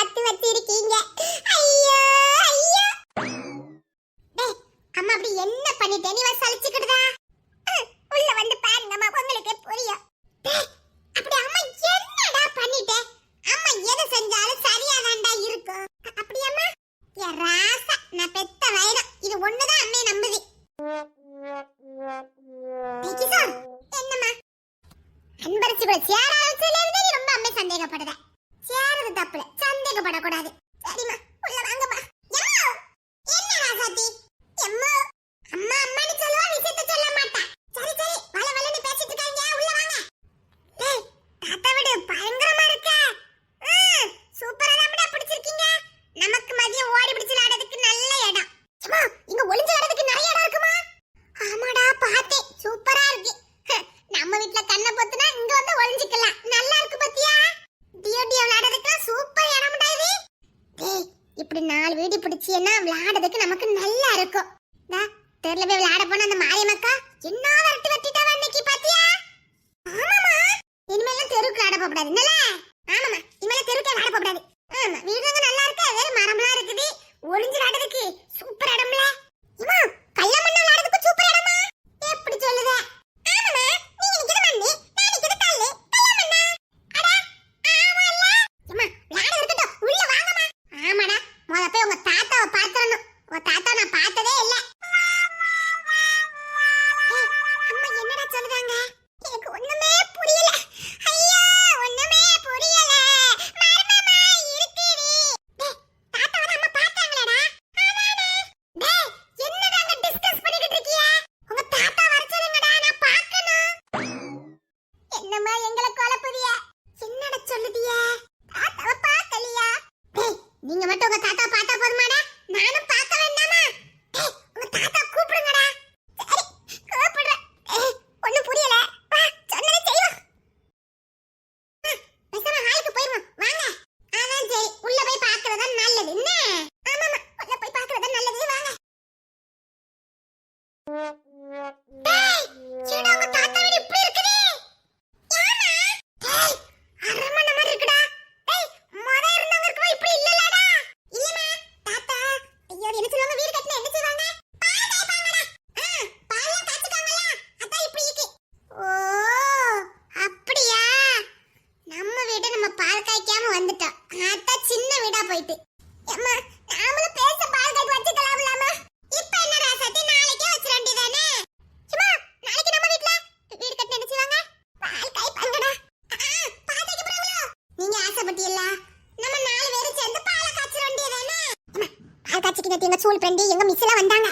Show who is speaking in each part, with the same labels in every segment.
Speaker 1: பார்த்து வச்சிருக்கீங்க. ஐயோ ஐயோ. டேய் அம்மா அப்படி என்ன பண்ணிட்டே நீ சலிச்சுக்கிடுதா? உள்ள வந்து பாருங்கம்மா உங்களுக்கு புரியும். டேய் அப்படி அம்மா என்னடா பண்ணிட்டே? அம்மா எதை செஞ்சாலும் சரியாதான்டா இருக்கும். அப்படியம்மா ஏ ராசா நான் பெத்த வயிறம் இது ஒண்ணுதான் அம்மே நம்புது. டேய் என்னம்மா அன்பரசி கூட சேராதுல இருந்து ரொம்ப அம்மே சந்தேகப்படுத. சேரது தப்புல சந்தேகப்படக்கூடாது. சரிம்மா உள்ள வாங்கம்மா. என்ன ராசாத்தி எம்மா அம்மா அம்மான்னு சொல்லுவா விஷயத்தை சொல்ல மாட்டா. சரி சரி வல வலன்னு பேசிட்டு இருக்காங்க உள்ள வாங்க. டேய் தாத்தா வீடு பயங்கரமா இருக்கா? சூப்பரா நம்மடா பிடிச்சிருக்கீங்க. நமக்கு மதியம் ஓடி பிடிச்சு ஆடுறதுக்கு நல்ல இடம். அம்மா இங்க ஒளிஞ்சு ஆடுறதுக்கு நிறைய இடம் இருக்குமா? ஆமாடா பார்த்தேன் சூப்பரா இருக்கு. நம்ம வீட்ல கண்ணை பொத்துனா இங்க வந்து ஒளிஞ்சிக்கலாம். நல்லா இருக்கு பாத்தியா? டியோ டியோ விளையாடுறதுக்கு சூப்பர் இடம்டா இது. டேய் இப்படி 4 வீடு பிடிச்சியன்னா விளையாடுறதுக்கு நமக்கு நல்லா இருக்கும். டா தெருல போய் விளையாட போன அந்த மாரியம்மக்கா என்ன வரட்டி வட்டிட்டாவ அன்னைக்கு பாத்தியா? ஆமாமா இனிமேல் தெருக்கு விளையாட போக கூடாது என்னல? ஆமாமா இனிமேல் தெருக்கு விளையாட போக கூடாது. ஆமா வீடுங்க நல்லா இருக்கு. வேற மரம்லாம் இருக்குது. ஒளிஞ்சு விளையாடுறதுக்கு சூப்பர் இடம்ல. இம்மா கல்ல மண்ண விளையாடுறதுக்கு சூப்பர் இடமா? எப்படி சொல்லுத? ஆமாமா நீ நிக்கிற மண்ணு நான் நிக்கிற கல்லு கல்ல மண்ணா? அட ஆமால்ல. இம்மா விளையாட இருக்கட்டும் உள்ள வாங்கம்மா. ஆமாடா மொத போய் உங்க தாத்தாவை பாத்துறணும். உங்க தாத்தா நான் பார்த்ததே இல்ல. அம்மா என்னடா சொல்றாங்க? எனக்கு ஒண்ணுமே புரியல. ஐயா ஒண்ணுமே புரியல. மர்மமா இருக்குடி. டேய் தாத்தாவை அம்மா பார்த்தாங்களேடா? ஆமாடா. டேய் என்னடா அங்க டிஸ்கஸ் பண்ணிட்டு இருக்கீங்க? உங்க தாத்தா வர சொல்லுங்கடா நான் பார்க்கணும். என்னம்மா எங்களை குழப்புறிய? என்னடா சொல்லுதிய? தாத்தாவை பார்க்கலையா? டேய் நீங்க மட்டும் உங்க தாத்தா பார்த்தா போதுமாடா? நானும் பார்க்க வேண்டாமா? டேய் உங்க தாத்தா கூப்பிடுங்கடா. சரி கூப்பிடுறேன். ஒண்ணும் புரியல. வா சொன்னதை செய்வோம். பேசாம ஹாலுக்கு போயிருவோம் வாங்க. அதான் சரி உள்ள போய் பார்க்கறதா நல்லது என்ன? ஆமாமா உள்ள போய் பார்க்கறதா நல்லது வாங்க. டேய் சீடா உங்க தாத்தா வீடு இப்படி இருக்குது. ஏமா? டேய் அரமண மாதிரி இருக்குடா. டேய் மொத இருந்தவங்க இருக்கோ இப்படி இல்லலடா. இல்லமா தாத்தா ஐயோ என்ன சொல்லுவாங்க வீடு கட்டினா என்ன செய்வாங்க? பால் காய்ப்பாங்கடா. பால் காய்ச்சுக்காங்களா? அதான் இப்படி இருக்கு. ஓ அப்படியா? நம்ம வீடு நம்ம பால் காய்க்காம வந்துட்டோம். அதான் சின்ன வீடா போயிட்டு. அம்மா நாமளும் பேச பால் காய்க்க வச்சுக்கலாம்லாமா? இப்போ என்ன ராசாத்தி நாளைக்கே வச்சிர வேண்டியதானே? சும்மா நாளைக்கு நம்ம வீட்ல வீடு கட்டினா என்ன செய்வாங்க? பால் காய்ப்பாங்கடா. பால் காய்க்க போறாங்களோ? நீங்க ஆசைப்பட்டீல்ல நம்ம 4 பேரும் சேர்ந்து பால் காய்ச்சற வேண்டியதானே? அம்மா பால் காய்ச்சிக்கிட்டு எங்க சூல் ஃப்ரெண்ட் எங்க மிஸ் எல்லாம் வந்தாங்க.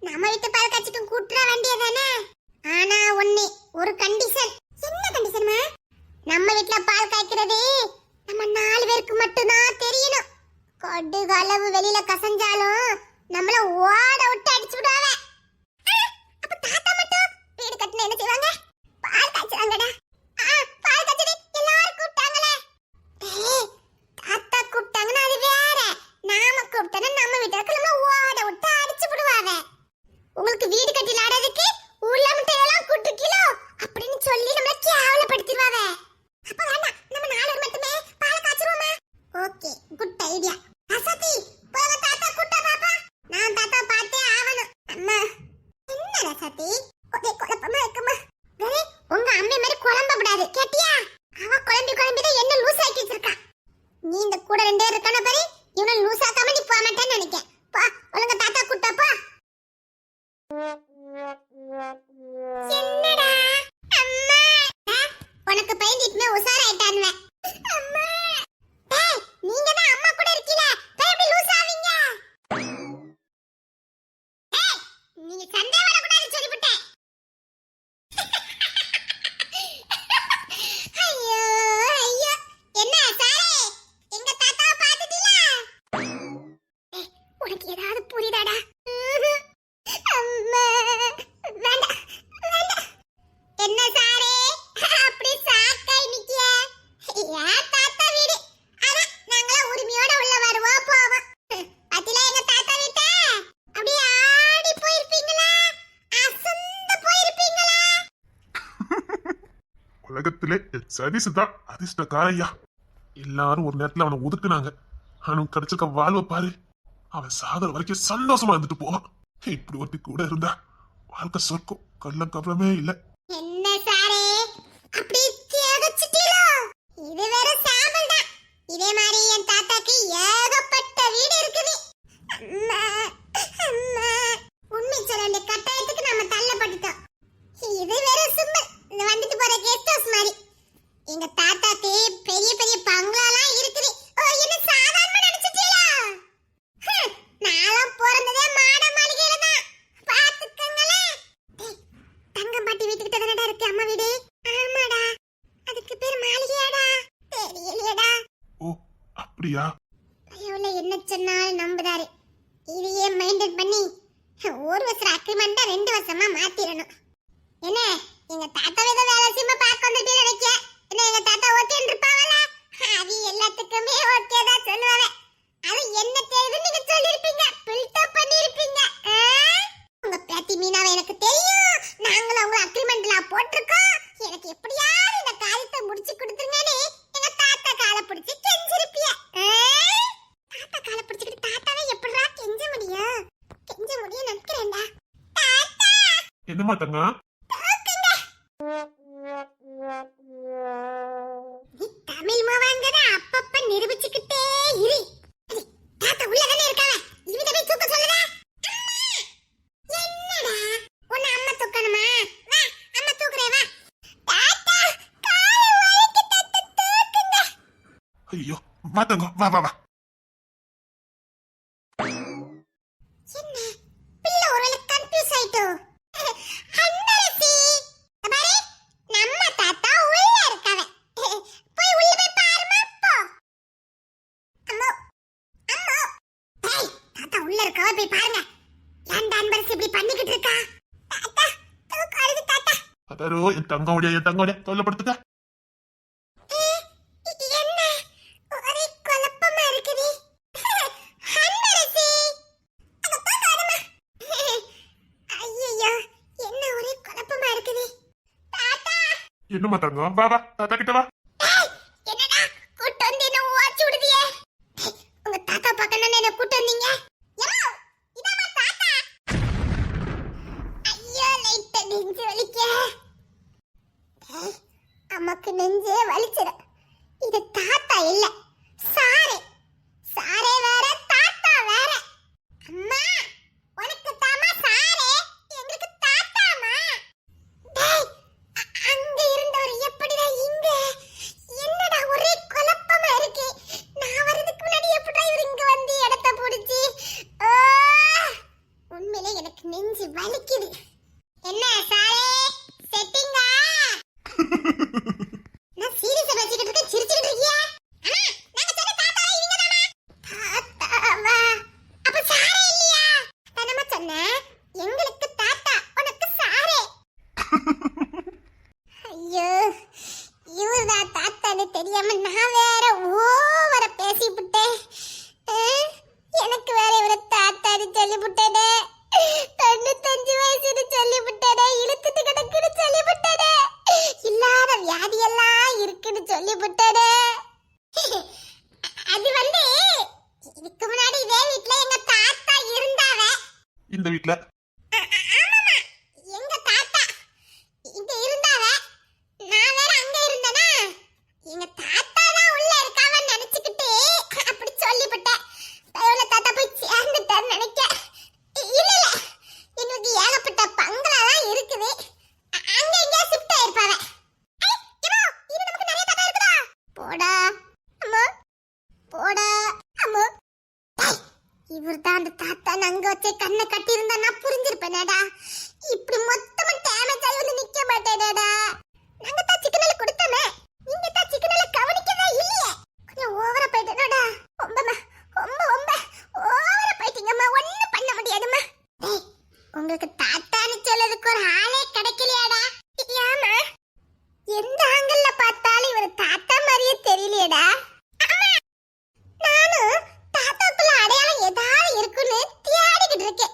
Speaker 1: நம்ம வீட்டு பால் காய்ச்சிட்டு கூட்ற வேண்டியதானே? ஆனா ஒரு கண்டிஷன். என்ன கண்டிஷன்மா? நம்ம வீட்ல பால் காய்க்கிறது நம்ம 4 பேருக்கு மட்டும் தான் தெரியணும். கொடு அளவு வெளியில கசஞ்சாலும் நம்மள ஓட விட்டு அடிச்சு விடுவாங்க. அப்ப தாத்தா மட்டும் வீடு கட்டினா என்ன செய்வாங்க? பால் காய்ச்சுவாங்கடா. பால் காய்ச்சது எல்லாரும் கூப்பிட்டாங்களே. டேய் தாத்தா கூப்பிட்டாங்கன்னா அது வேற. நாம கூப்பிட்டா நம்ம வீட்டுக்கு நம்ம ஓட விட்டு அடிச்சு விடுவாங்க. உங்களுக்கு வீடு கட்டி விளையாடுறதுக்கு ஊர்ல மட்டும் எல்லாம் கூட்டுக்கிலோ அப்படின்னு சொல்லி நம்மள கேவலப்படுத்திடுவாங்க. அப்ப வேண்டாம் நம்ம 4 பேர் மட்டுமே பால் காய்ச்சுவோமா? Okay good idea. அசதி போக தாத்தா கூட்ட பாப்பா. நான் தாத்தா பார்த்தே ஆவணும். அம்மா என்ன ரசதி ஒரே குழப்பமா இருக்குமா? வேற உங்க அம்மே மாதிரி குழம்ப கூடாது கேட்டியா? அவ குழம்பி தான் என்ன லூஸ் ஆக்கி வச்சிருக்கா. நீ இந்த கூட 2 பேர் இருக்கான பாரு இவனை லூஸ் ஆக்காம நீ போக மாட்டேன்னு நினைக்கிறேன். போ ஒழுங்கா தாத்தா கூட்ட போ. என்னடா அம்மா உனக்கு பயந்துட்டுமே உசாராயிட்டான்வே. அம்மா டேய் நீங்க தான் அம்மா கூட இருக்கீல போய் எப்படி லூஸ் ஆவீங்க? டேய் நீங்க சண்டை வரக்கூடாதுன்னு சொல்லிவிட்டேன். ஐயோ ஐயோ என்ன சாரே எங்க தாத்தாவை பார்த்துட்டீல? டேய் உனக்கு ஏதாவது புரியுதாடா? அம்மா வேண்டாம் வேண்டாம். என்ன சாரே அப்படி சாக்காய் நிக்கிய? ஏன் தாத்தா வீடு அதான் நாங்களாம் உரிமையோட உள்ள வருவோம் போவோம். அதில எங்க தாத்தா வீட்ட அப்படியே ஆடி போயிருப்பீங்களா? அசந்து போயிருப்பீங்களா?
Speaker 2: உலகத்திலே சரிசுதான் அதிர்ஷ்டக்காரையா. எல்லாரும் ஒரு நேரத்துல அவனை ஒதுக்குனாங்க. அவனுக்கு கிடைச்சிருக்க வாழ்வை பாரு. அவன் சாகர வரைக்கும் சந்தோஷமா இருந்துட்டு போவான். இப்படி ஒருத்தி கூட இருந்தா வாழ்க்கை சொர்க்கம். கள்ளம் கவலமே இல்ல.
Speaker 1: என்ன சாரே அப்படி தியாகச்சிட்டீலோ? இது வேற சாம்பல் தான். இதே மாதிரி என் தாத்தாக்கு ஏகப்பட்ட வீடு இருக்குது. அம்மா அம்மா உண்மை சொல்ல வேண்டிய கட்டாயத்துக்கு நாம தள்ளப்பட்டுட்டோம். இது வேற சும்மா இந்த வந்துட்டு போற கெஸ்ட் ஹவுஸ் மாதிரி. எங்க தாத்தாக்கு பெரிய பெரிய பங்களாலாம் இருக்குது. ஓ, என்ன சாதாரணமா நினைச்சிட்டீங்களா? நான்லாம் பிறந்ததே மாட மாளிகையில தான். பாத்துக்கங்களே. தங்கம்பாட்டி வீட்டுக்கிட்ட தானடா இருக்கு அம்மா வீடு? ஆமாடா. அதுக்கு பேர் மாளிகையாடா? தெரியலையடா.
Speaker 2: ஓ அப்படியா?
Speaker 1: ஐயோல என்ன சொன்னாலும் நம்புதாரு. இதையே மெயின்டைன் பண்ணி ஒரு வருஷம் அக்ரிமெண்ட்டா 2 வருஷமா மாத்திரணும். என்ன எங்க தாத்தா ஏதோ வேலை செய்யுமா பார்க்க வந்துட்டு நினைக்க. என்ன எங்க தாத்தா ஓகேன்னு இருப்பாவல? அது எல்லாத்துக்குமே ஓகே தான் சொல்லுவாங்க. அது என்ன தெரியுது நீங்க சொல்லிருப்பீங்க, பில்டப் பண்ணிருப்பீங்க. உங்க பேத்தி மீனாவை எனக்கு தெரியும். நாங்களும் அவங்க அக்ரிமெண்ட்ல போட்டிருக்கோம். எனக்கு எப்படியாவது இந்த காரியத்தை முடிச்சு கொடுத்துருங்கன்னு எங்க தாத்தா காலை பிடிச்சு கெஞ்சிருப்பிய. தாத்தா காலை பிடிச்சிட்டு தாத்தாவே எப்படிடா கெஞ்ச முடியும்? கெஞ்ச முடியும் நினைக்கிறேன்டா. தாத்தா
Speaker 2: என்னமா தங்க?
Speaker 1: நீ தமிழ் மாவாங்கற அப்பப்ப நிரூபிச்சுக்கிட்டே இரு. தாத்தா உள்ள தானே இருக்காங்க. இவங்க போய் தூக்க சொல்லுடா. என்னடா உன்னை அம்மா தூக்கணுமா? வா அம்மா தூக்குறே வா. தாத்தா காலை வலிக்கு தாத்தா தூக்குங்க.
Speaker 2: ஐயோ வா தங்க, வா வா வா.
Speaker 1: என்ன பிள்ளை ஒருவேளை கன்ஃபியூஸ் ஆயிட்டோ? அண்ணரசி பாரு நம்ம தாத்தா உள்ள இருக்காவே. போய் உள்ள போய் பாருமா போ. அம்மா அம்மா ஏய் தாத்தா உள்ள இருக்காவே போய் பாருங்க. ஏன்டா அன்பரசி இப்படி பண்ணிக்கிட்டு இருக்கா? தாத்தா தூக்காது தாத்தா.
Speaker 2: அதாரோ என் தங்கோடைய தொல்லப்படுத்துக்க.
Speaker 1: என்ன ஒரே குழப்பமா இருக்குது. அன்பரசி அங்க பாக்காதமா. ஐயோ என்ன ஒரே குழப்பமா இருக்குது. தாத்தா
Speaker 2: என்னமா தங்கம்? வா வா தாத்தா கிட்ட வா.
Speaker 1: ஏய், என்னடா கூட்டு வந்து என்ன வாட்ச் விடுதியே? உங்க தாத்தா பக்கத்துல என்ன கூட்டு வந்தீங்க? யம்மா இதாமா தாத்தா. ஐயோ லைட்டா நெஞ்சு வலிக்க. அம்மாக்கு நெஞ்சே வலிச்சிட. இது தாத்தா இல்ல சாரே. சாரே வேற தாத்தா வேற. அம்மா உனக்கு தாமா சாரே, எங்களுக்கு தாத்தாமா. டேய் அங்க இருந்தவர் எப்படிடா இங்க? என்னடா ஒரே குழப்பமா இருக்கு. நான் வரதுக்கு முன்னாடி எப்படிடா இவர் இங்க வந்து இடத்தை பிடிச்சி? உண்மையிலே எனக்கு நெஞ்சு வலிக்குது. என்ன சாரே செட்டிங்கா? நான் சீரியஸா பேசிக்கிட்டு இருக்கேன், சிரிச்சிட்டு இருக்கியா? அம்மா நாங்க சொன்ன தாத்தாவா இவங்கதானா? தாத்தாவா? அப்ப சாரே இல்லையா? தானமா சொன்னேன் எங்களுக்கு தாத்தா உனக்கு சாரே. ஐயோ இவர்தான் தாத்தான்னு தெரியாம நான் வேற ஓவர பேசிவிட்டேன். எனக்கு வேற இவரை தாத்தான்னு சொல்லிவிட்டேனே. 95 வயசுன்னு சொல்லிவிட்டேனே. இழுத்துட்டு கிடக்குன்னு சொல்லிவிட்டேனே. இல்லாத வியாதியெல்லாம் இருக்குன்னு சொல்லிவிட்டேனே. அது வந்து இதுக்கு முன்னாடி இதே வீட்ல எங்க தாத்தா இருந்தாவ.
Speaker 2: இந்த வீட்ல
Speaker 1: ஆமாமா எங்க தாத்தா இங்க இருந்தாவ. நான் வேற அங்க இருந்தேனா. எங்க தாத்தா தான் உள்ள இருக்காவன்னு நினைச்சுக்கிட்டு அப்படி சொல்லிவிட்டேன். தயவுல தாத்தா போய் சேர்ந்துட்டான்னு நினைக்க. இல்ல இல்ல எங்களுக்கு ஏகப்பட்ட பங்களாலாம் இருக்குது. அங்க எங்க ஷிஃப்ட் ஆயிருப்பாவ. இது நமக்கு நிறைய தாத்தா இருக்குதா? போடா அம்மா போடா அம்மா. இவர்தான் அந்த தாத்தா அங்க வச்ச கண்ணை கட்டி இருந்தா நான் புரிஞ்சிருப்பேனேடா. இப்படி மொத்தமா டேமேஜ் ஆகி வந்து நிக்க மாட்டேனேடா. நாங்க தான் சிக்கனல கொடுத்தோமே, நீங்க தான் சிக்கனல கவனிக்கவே இல்லையே. கொஞ்சம் ஓவரா போயிட்டேனடா. ரொம்ப ஓவரா போயிட்டீங்கம்மா. ஒண்ணும் பண்ண முடியாதும்மா. டேய் உங்களுக்கு தாத்தான்னு சொல்லதுக்கு ஒரு ஆளே கிடைக்கலையாடா? ஏமா எந்த ஆங்கிள்ல பார்த்தாலும் இவர் தாத்தா மாதிரியே தெரியலையேடா. நானும் தாத்தாக்குள்ள அடையாளம் ஏதாவது இருக்குன்னு தேடிக்கிட்டு இருக்கேன்.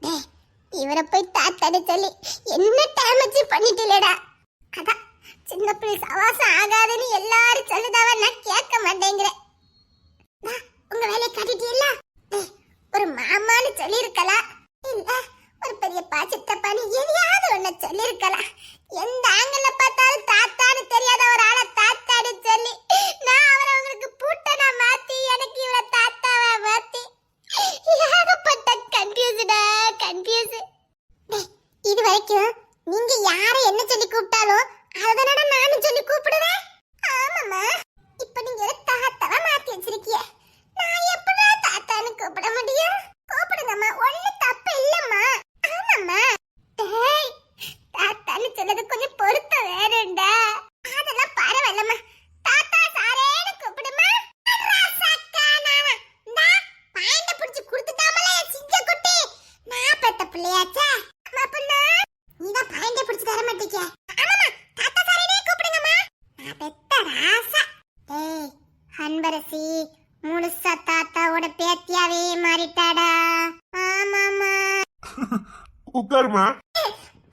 Speaker 1: டேய் இவரை போய் தாத்தான்னு சொல்லி என்ன டேமேஜ் பண்ணிட்டீலடா. அதான் சின்ன பிள்ளை சவாசம் ஆகாதுன்னு எல்லாரும் சொல்லுதாவ, நான் கேட்க மாட்டேங்கிறேன். உங்க வேலையை காட்டிட்டீல்ல? ஒரு மாமான்னு சொல்லியிருக்கலாம், இல்ல ஒரு பெரியப்பா சித்தப்பான்னு எதையாவது ஒண்ணு சொல்லியிருக்கலாம். எந்த ஆங்கில பார்த்தாலும் தாத்தான்னு தெரியாத ஒரு ஆளை தாத்தான்னு சொல்லி நான் அவரை உங்களுக்கு பூட்டனா மாத்தி எனக்கு இவரை தாத்தாவா மாத்தி ஏகப்பட்ட கன்ஃபியூஸ். இது வரைக்கும் நீங்க யாரை என்ன சொல்லி கூப்பிட்டாலும் அதனால நானும் சொல்லி கூப்பிடுவேன். ஆமாம்மா, இப்ப நீங்க என்ன தாத்தாவா மாத்தி வச்சிருக்கீங்க. நான் எப்படா தாத்தான்னு கூப்பிட முடியும்? கூப்பிடுங்கம்மா, ஒண்ணு தப்பு இல்லம்மா. ஆமாம்மா. டேய், தாத்தான்னு சொன்னது கொஞ்சம் பொருத்தம் வேறேண்டா. அதெல்லாம் பரவாயில்லம்மா, தாத்தா சாரேன்னு கூப்பிடுமா. ராசாக்கா நானா இந்தா பாயிண்ட பிடிச்சு கொடுத்துட்டாமல என் சிங்க குட்டி. நான் பெத்த பிள்ளையாச்சே. அம்மா பொண்ணு, நீதான் பாயிண்ட பிடிச்சு தர மாட்டீங்க. ஆமாம்மா, தாத்தா சாரேனே கூப்பிடுங்கம்மா. நான் பெத்த ராசா. டேய் அன்பரசி, முழுசா தாத்தாவோட பேத்தியாவே மாறிட்டாடா. ஆமாமா.
Speaker 2: உட்காருமா.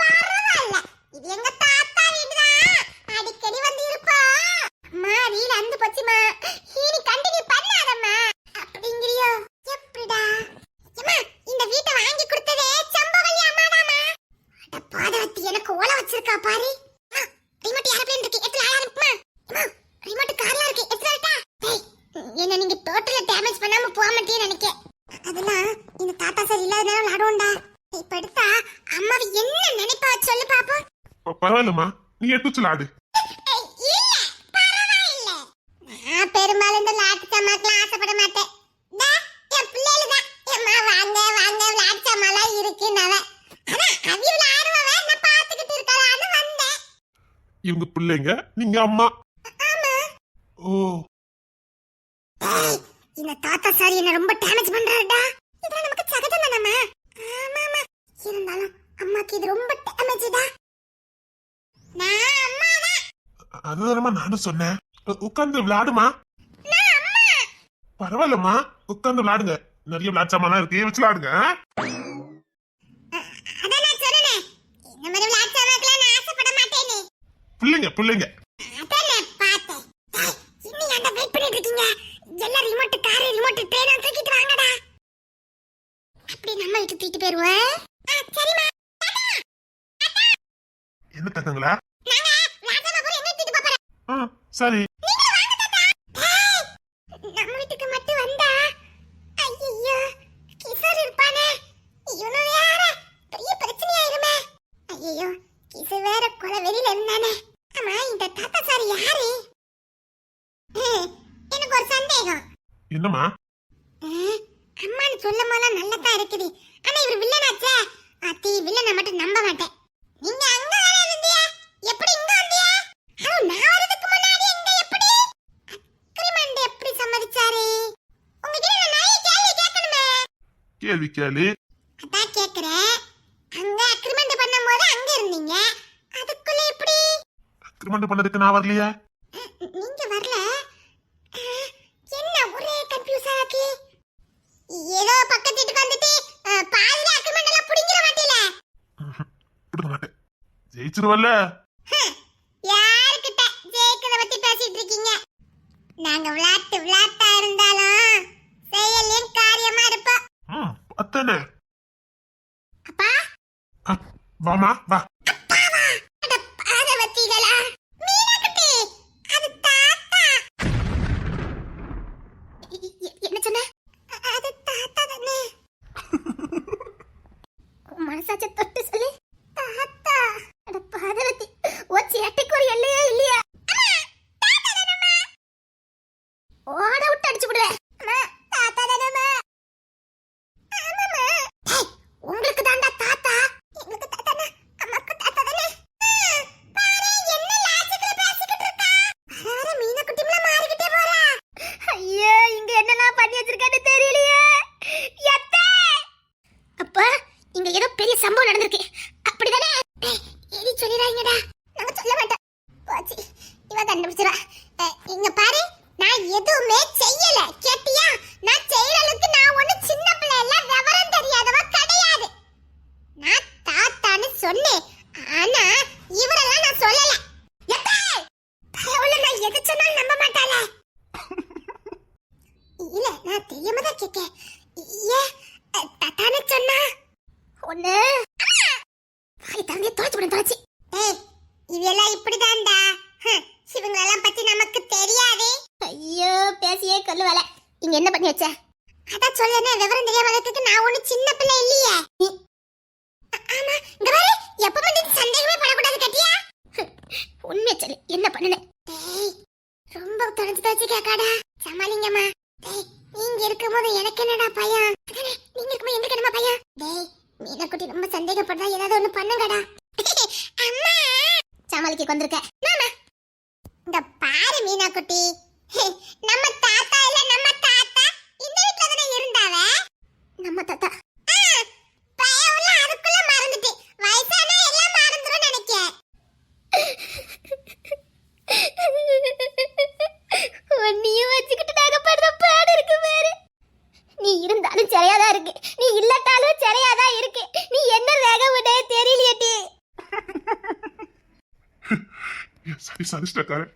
Speaker 1: பரவாயில்ல, இது எங்க தாத்தா வீடுதான். அடிக்கடி வந்து இருப்பா. அம்மா வீடு அந்து போச்சுமா, இனி கண்டினியூ பண்ணாதம்மா. அப்படிங்கிறியோ? எப்படிடா? அம்மா, இந்த வீட்டை வாங்கி கொடுத்ததே சம்பவல்லி அம்மாதாம்மா. அட பாதவத்தி, எனக்கு ஓலை வச்சிருக்கா பாரு. ரிமோட் ஏரோப்ளேன் இருக்கு, எடுத்து ஆரம்பிமா. அம்மா, ரிமோட் கார்ல இருக்கு, எடுத்து வரட்டா? டேய், என்ன நீங்க டோட்டலா டேமேஜ் பண்ணாம போக மாட்டேன்னு நினைக்கிறேன். அதெல்லாம் இந்த தாத்தா சார் இல்லாத நேரம் விளையாடுவோம்டா. இப்ப எடுத்தா அம்மாவை என்ன நினைப்பா சொல்லு பாப்போம்.
Speaker 2: பரவாயில்லம்மா, நீ எடுத்து விளாடு.
Speaker 1: இல்ல, பரவாயில்ல. நான் பெரும்பாலும் இந்த லாட்டு சாமான்லாம் ஆசைப்பட மாட்டேன். டா, என் பிள்ளைல தான் அம்மா வாங்க வாங்க லாட்டு சாமான்லாம் இருக்குன்னவ. ஆனா அவியல ஆர்வவ நான் பாத்துக்கிட்டு இருக்கலாம்னு வந்தேன்.
Speaker 2: இவங்க பிள்ளைங்க, நீங்க அம்மா.
Speaker 1: ஆமா.
Speaker 2: ஓ,
Speaker 1: டேய், இந்த தாத்தா சார் என்ன ரொம்ப டேமேஜ் பண்றாருடா. இதெல்லாம் நமக்கு சகஜம் தானம்மா. ஆமாமா, இருந்தாலும் அம்மாக்கு இது ரொம்ப டேமேஜ்டா. நான் அம்மாதான்.
Speaker 2: அதுதானம்மா நானும் சொன்னேன். உட்கார்ந்து விளையாடுமா.
Speaker 1: நான் அம்மா.
Speaker 2: பரவாயில்லம்மா, உட்கார்ந்து விளையாடுங்க. நிறைய விளையாட்டு சாமான்லாம் இருக்கு, வச்சு விளையாடுங்க.
Speaker 1: அதான் நான் சொன்னேனே, இந்த மாதிரி விளையாட்டு சாமான்லாம் நான் ஆசைப்பட மாட்டேன்னு.
Speaker 2: பிள்ளைங்க
Speaker 1: அதான் நான் பார்த்தேன். டேய், இன்னும் ஏன்டா வெயிட் பண்ணிட்டு இருக்கீங்க? எல்லாம் ரிமோட் கார், ரிமோட் ட்ரெயின் தூக்கிட்டு வாங்கடா. அப்படி நம்ம வீட்டுக்கு தூக்கிட்டு போயிருவோம். சரிம்மா.
Speaker 2: என்ன தங்கங்களா?
Speaker 1: நாங்க ராஜாபாபுரம் எங்க தூக்கிட்டு போப் போறோம்.
Speaker 2: சரி.
Speaker 1: நீங்களும் வாங்க தாத்தா. டேய், நம்ம வீட்டுக்கு மட்டும் வந்தா ஐயோ கிசர் இருப்பானே, இவனு வேற பெரிய பிரச்சனையாயிருமே. ஐயோ, கிசர் வேற கொலை வெளியில இருந்தானே. ஆமா, இந்த தாத்தா சார் யாரு? எனக்கு ஒரு சந்தேகம்.
Speaker 2: என்னம்மா?
Speaker 1: அம்மான்னு சொல்லும் போதெல்லாம் நல்லதா இருக்குது. ஆனா இவர் வில்லனாச்சே. அத்தி வில்லனை மட்டும் நம்ப மாட்டேன். நீங்க அங்க வேற இருந்தியா? எப்படி இங்க வந்தியா? அது நான் வரதுக்கு முன்னாடி இங்க எப்படி? அக்ரிமெண்ட் எப்படி சம்மதிச்சாரு? உங்ககிட்ட நான் நிறைய கேள்வி கேட்கணுமே.
Speaker 2: கேள்வி கேளு.
Speaker 1: அதான் கேக்குறேன். அங்க அக்ரிமெண்ட் பண்ணும்போது அங்க இருந்தீங்க, அதுக்குள்ள எப்படி?
Speaker 2: அக்ரிமெண்ட் பண்ணதுக்கு நான் வரலையே.
Speaker 1: நீங்க வரல. என்ன ஒரே கன்ஃபியூஸா இருக்கு. ஏதோ பக்கத்து வீட்டுக்கு வந்துட்டு பாதியில அக்ரிமெண்ட் எல்லாம் புடிங்கிற மாட்டீல.
Speaker 2: கொடுக்க மாட்டேன். ஜெயிச்சிருவல்ல.
Speaker 1: யார்கிட்ட ஜெயிக்கிறத பத்தி பேசிட்டு இருக்கீங்க? நாங்க விளையாட்டா இருந்தாலும் செயலையும் காரியமா இருப்போம்.
Speaker 2: அத்தானே.
Speaker 1: அப்பா,
Speaker 2: வாமா வா.
Speaker 1: அப்பாவா? அட பாதவத்திகளா, மீனாக்குட்டி, அது தாத்தா. என்ன சொன்ன? அது தாத்தா தானே. மனசாச்ச தொட்டு சொல்லு. தாத்தா. அட பாதவத்தி, ஓ சேட்டைக்கு ஒரு எல்லையே இல்லையா? தாத்தா தானம்மா. ஓட விட்டு அடிச்சு விடுவேன். அம்மா, தாத்தா தானம்மா. ஆமாம்மா. டேய், உங்களுக்கு தாண்டா தாத்தா. எங்களுக்கு தாத்தானா அம்மாக்கு நீங்க என்ன பண்ணி வச்ச? அதான் சொல்லனே விவரம் தெரியாம வளர்த்துக்கு நான் ஒண்ணு சின்ன பிள்ளை இல்லையே. ஆமா இங்க பாரு, எப்ப மட்டும் சந்தேகமே படக்கூடாது கட்டியா? உண்மை சொல்லு, என்ன பண்ணுன? டேய் ரொம்ப தொலைச்சு கேக்காடா, சமாளிங்கம்மா. டேய் நீங்க இருக்கும்போது எனக்கு என்னடா பயம்? நீங்க இருக்கும்போது எங்களுக்கு என்னமா பயம்? டேய் மீனாக்குட்டி ரொம்ப சந்தேகப்படுறா, ஏதாவது ஒண்ணு பண்ணுங்கடா. அம்மா சமாளிக்க வந்திருக்க. மாமா இந்த பாரு மீனாக்குட்டி, நம்ம தாத்தா இல்ல, நம்ம தாத்தா இந்த வீட்ல தானே இருந்தாவ. நம்ம தாத்தா பயவுல அதுக்குள்ள மறந்துட்டு, வயசானா எல்லாம் மறந்துரும் நினைக்கேன். உன்னையும் வச்சுக்கிட்டு நாங்க படுற பாடு இருக்கு பாரு. நீ இருந்தாலும் சரியாதான் இருக்கு, நீ இல்லாட்டாலும் சரியாதான் இருக்கு. நீ என்ன வேக விட தெரியலையேட்டி.
Speaker 2: என் சரி சரிஷ்டக்காரன்,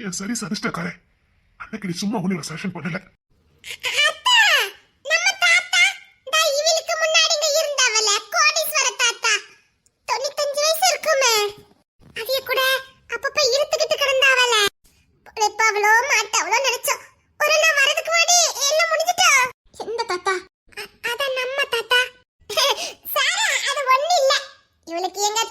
Speaker 2: என் சரி சரிஷ்டக்காரன். அன்னைக்கு நீ சும்மா ஒண்ணு செஷன் பண்ணல.
Speaker 1: அத்தா, நம்ம தாத்தா டா இவளுக்கு முன்னாடி இங்க இருந்தாவல, கோடீஸ்வர தாத்தா. 95 வயசு இருக்குமே. அவிய கூட அப்பப்ப இருத்துக்கிட்டு கிடந்தாவல. பொழைப்பாவளோ மாட்டாவளோ நினைச்சோம். ஒரு நாள் வரதுக்கு முன்னாடி எல்லாம் முடிஞ்சிட்டா. எந்த தாத்தா? அதான் நம்ம தாத்தா. சாரா அது ஒண்ணு இல்ல. இவளுக்கு எங்க